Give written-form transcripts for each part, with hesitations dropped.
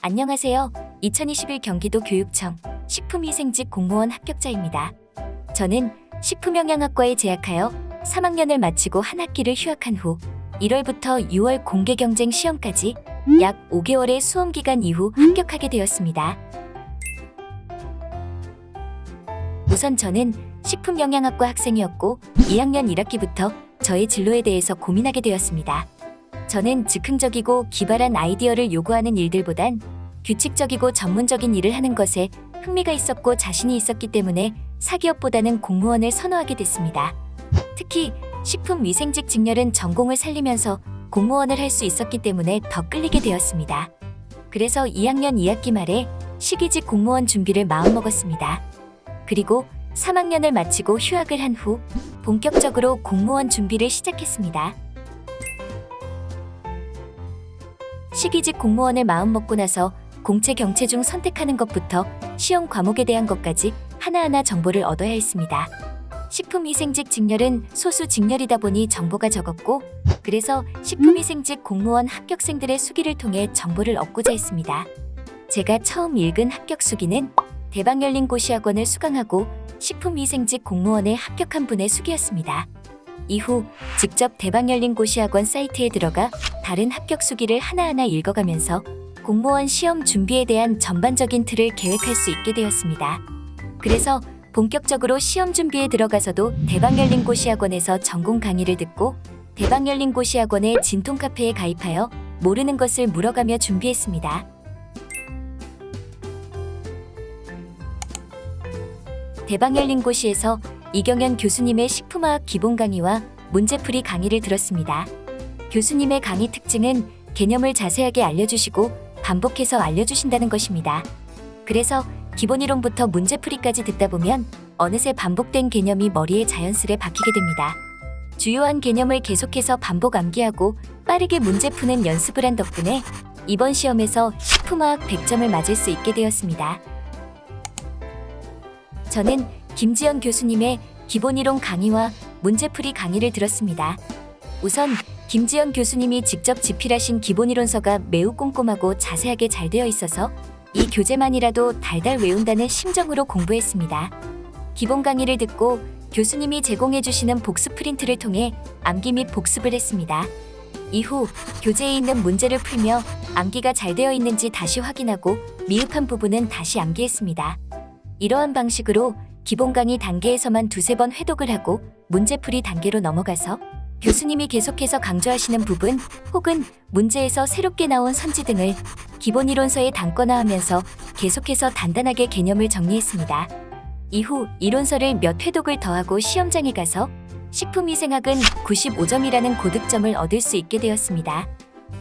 안녕하세요. 2021 경기도 교육청 식품위생직 공무원 합격자입니다. 저는 식품영양학과에 재학하여 3학년을 마치고 한 학기를 휴학한 후 1월부터 6월 공개경쟁 시험까지 약 5개월의 수험기간 이후 합격하게 되었습니다. 우선 저는 식품영양학과 학생이었고 2학년 1학기부터 저의 진로에 대해서 고민하게 되었습니다. 저는 즉흥적이고 기발한 아이디어를 요구하는 일들보단 규칙적이고 전문적인 일을 하는 것에 흥미가 있었고 자신이 있었기 때문에 사기업보다는 공무원을 선호하게 됐습니다. 특히 식품위생직 직렬은 전공을 살리면서 공무원을 할 수 있었기 때문에 더 끌리게 되었습니다. 그래서 2학년 2학기 말에 시기직 공무원 준비를 마음먹었습니다. 그리고 3학년을 마치고 휴학을 한 후 본격적으로 공무원 준비를 시작했습니다. 시기직 공무원을 마음먹고 나서 공채 경채 중 선택하는 것부터 시험 과목에 대한 것까지 하나하나 정보를 얻어야 했습니다. 식품위생직 직렬은 소수 직렬이다 보니 정보가 적었고 그래서 식품위생직 공무원 합격생들의 수기를 통해 정보를 얻고자 했습니다. 제가 처음 읽은 합격 수기는 대박열린고시학원을 수강하고 식품위생직 공무원에 합격한 분의 수기였습니다. 이후 직접 대박열린고시학원 사이트에 들어가 다른 합격 수기를 하나하나 읽어가면서 공무원 시험 준비에 대한 전반적인 틀을 계획할 수 있게 되었습니다. 그래서 본격적으로 시험 준비에 들어가서도 대박열린고시학원에서 전공 강의를 듣고 대박열린고시학원의 진통카페에 가입하여 모르는 것을 물어가며 준비했습니다. 대박열린고시에서 이경연 교수님의 식품화학 기본 강의와 문제풀이 강의를 들었습니다. 교수님의 강의 특징은 개념을 자세하게 알려주시고 반복해서 알려주신다는 것입니다. 그래서 기본이론부터 문제풀이까지 듣다 보면 어느새 반복된 개념이 머리에 자연스레 박히게 됩니다. 주요한 개념을 계속해서 반복 암기하고 빠르게 문제 푸는 연습을 한 덕분에 이번 시험에서 식품화학 100점을 맞을 수 있게 되었습니다. 저는 김지연 교수님의 기본이론 강의와 문제풀이 강의를 들었습니다. 우선 김지연 교수님이 직접 집필하신 기본이론서가 매우 꼼꼼하고 자세하게 잘 되어 있어서 이 교재만이라도 달달 외운다는 심정으로 공부했습니다. 기본 강의를 듣고 교수님이 제공해 주시는 복습 프린트를 통해 암기 및 복습을 했습니다. 이후 교재에 있는 문제를 풀며 암기가 잘 되어 있는지 다시 확인하고 미흡한 부분은 다시 암기했습니다. 이러한 방식으로 기본 강의 단계에서만 두세 번 회독을 하고 문제풀이 단계로 넘어가서 교수님이 계속해서 강조하시는 부분 혹은 문제에서 새롭게 나온 선지 등을 기본이론서에 담거나하면서 계속해서 단단하게 개념을 정리했습니다. 이후 이론서를 몇 회독을 더하고 시험장에 가서 식품위생학은 95점이라는 고득점을 얻을 수 있게 되었습니다.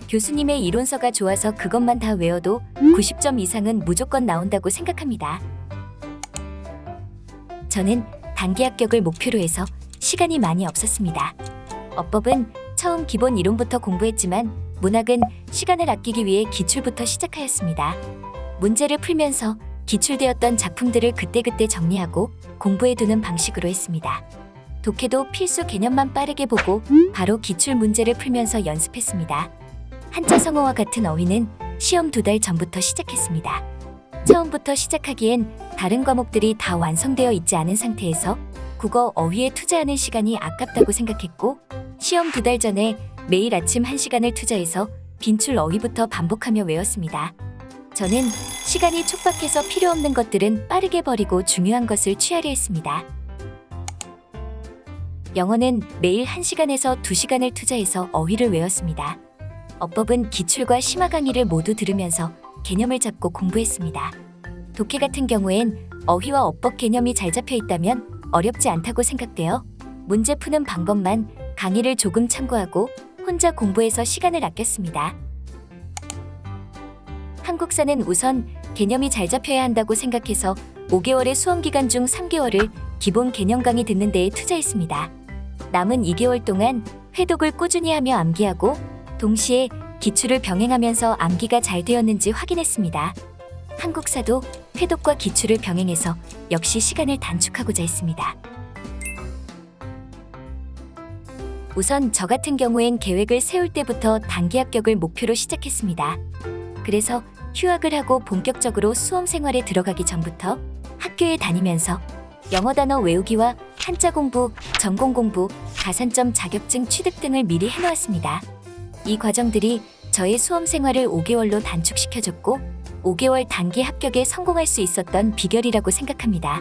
교수님의 이론서가 좋아서 그것만 다 외워도 90점 이상은 무조건 나온다고 생각합니다. 저는 단기 합격을 목표로 해서 시간이 많이 없었습니다. 어법은 처음 기본 이론부터 공부했지만 문학은 시간을 아끼기 위해 기출부터 시작하였습니다. 문제를 풀면서 기출되었던 작품들을 그때그때 정리하고 공부해두는 방식으로 했습니다. 독해도 필수 개념만 빠르게 보고 바로 기출 문제를 풀면서 연습했습니다. 한자 성어와 같은 어휘는 시험 2달 전부터 시작했습니다. 처음부터 시작하기엔 다른 과목들이 다 완성되어 있지 않은 상태에서 국어 어휘에 투자하는 시간이 아깝다고 생각했고 시험 2달 전에 매일 아침 1시간을 투자해서 빈출 어휘부터 반복하며 외웠습니다. 저는 시간이 촉박해서 필요 없는 것들은 빠르게 버리고 중요한 것을 취하려 했습니다. 영어는 매일 1시간에서 2시간을 투자해서 어휘를 외웠습니다. 어법은 기출과 심화 강의를 모두 들으면서 개념을 잡고 공부했습니다. 독해 같은 경우엔 어휘와 어법 개념이 잘 잡혀 있다면 어렵지 않다고 생각되어 문제 푸는 방법만 강의를 조금 참고하고 혼자 공부해서 시간을 아꼈습니다. 한국사는 우선 개념이 잘 잡혀야 한다고 생각해서 5개월의 수험기간 중 3개월을 기본 개념 강의 듣는 데에 투자했습니다. 남은 2개월 동안 회독을 꾸준히 하며 암기하고 동시에 기출을 병행하면서 암기가 잘 되었는지 확인했습니다. 한국사도 회독과 기출을 병행해서 역시 시간을 단축하고자 했습니다. 우선 저 같은 경우엔 계획을 세울 때부터 단기 합격을 목표로 시작했습니다. 그래서 휴학을 하고 본격적으로 수험 생활에 들어가기 전부터 학교에 다니면서 영어 단어 외우기와 한자 공부, 전공 공부, 가산점 자격증 취득 등을 미리 해놓았습니다. 이 과정들이 저의 수험 생활을 5개월로 단축시켜줬고 5개월 단기 합격에 성공할 수 있었던 비결이라고 생각합니다.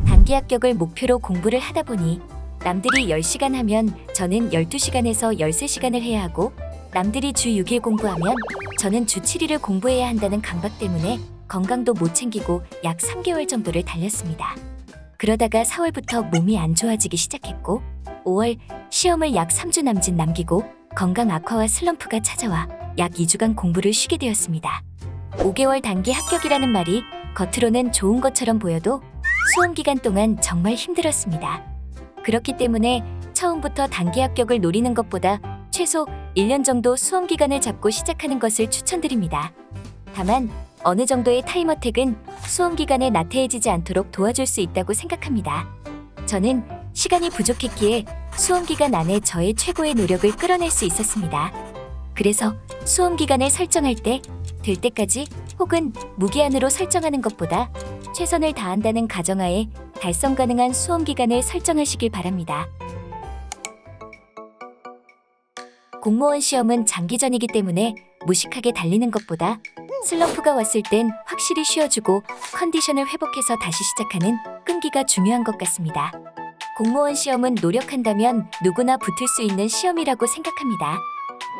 단기 합격을 목표로 공부를 하다 보니 남들이 10시간 하면 저는 12시간에서 13시간을 해야 하고 남들이 주 6일 공부하면 저는 주 7일을 공부해야 한다는 강박 때문에 건강도 못 챙기고 약 3개월 정도를 달렸습니다. 그러다가 4월부터 몸이 안 좋아지기 시작했고 5월 시험을 약 3주 남기고 건강 악화와 슬럼프가 찾아와 약 2주간 공부를 쉬게 되었습니다. 5개월 단기 합격이라는 말이 겉으로는 좋은 것처럼 보여도 수험 기간 동안 정말 힘들었습니다. 그렇기 때문에 처음부터 단기 합격을 노리는 것보다 최소 1년 정도 수험 기간을 잡고 시작하는 것을 추천드립니다. 다만 어느 정도의 타임어택은 수험 기간에 나태해지지 않도록 도와줄 수 있다고 생각합니다. 저는 시간이 부족했기에 수험 기간 안에 저의 최고의 노력을 끌어낼 수 있었습니다. 그래서 수험 기간을 설정할 때 될 때까지 혹은 무기한으로 설정하는 것보다 최선을 다한다는 가정하에 달성 가능한 수험 기간을 설정하시길 바랍니다. 공무원 시험은 장기전이기 때문에 무식하게 달리는 것보다 슬럼프가 왔을 땐 확실히 쉬어주고 컨디션을 회복해서 다시 시작하는 끈기가 중요한 것 같습니다. 공무원 시험은 노력한다면 누구나 붙을 수 있는 시험이라고 생각합니다.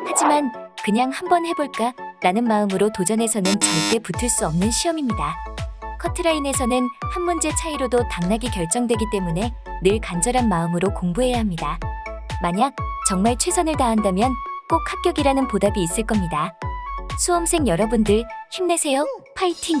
하지만 그냥 한번 해볼까? 라는 마음으로 도전해서는 절대 붙을 수 없는 시험입니다. 커트라인에서는 한 문제 차이로도 당락이 결정되기 때문에 늘 간절한 마음으로 공부해야 합니다. 만약 정말 최선을 다한다면 꼭 합격이라는 보답이 있을 겁니다. 수험생 여러분들 힘내세요. 파이팅!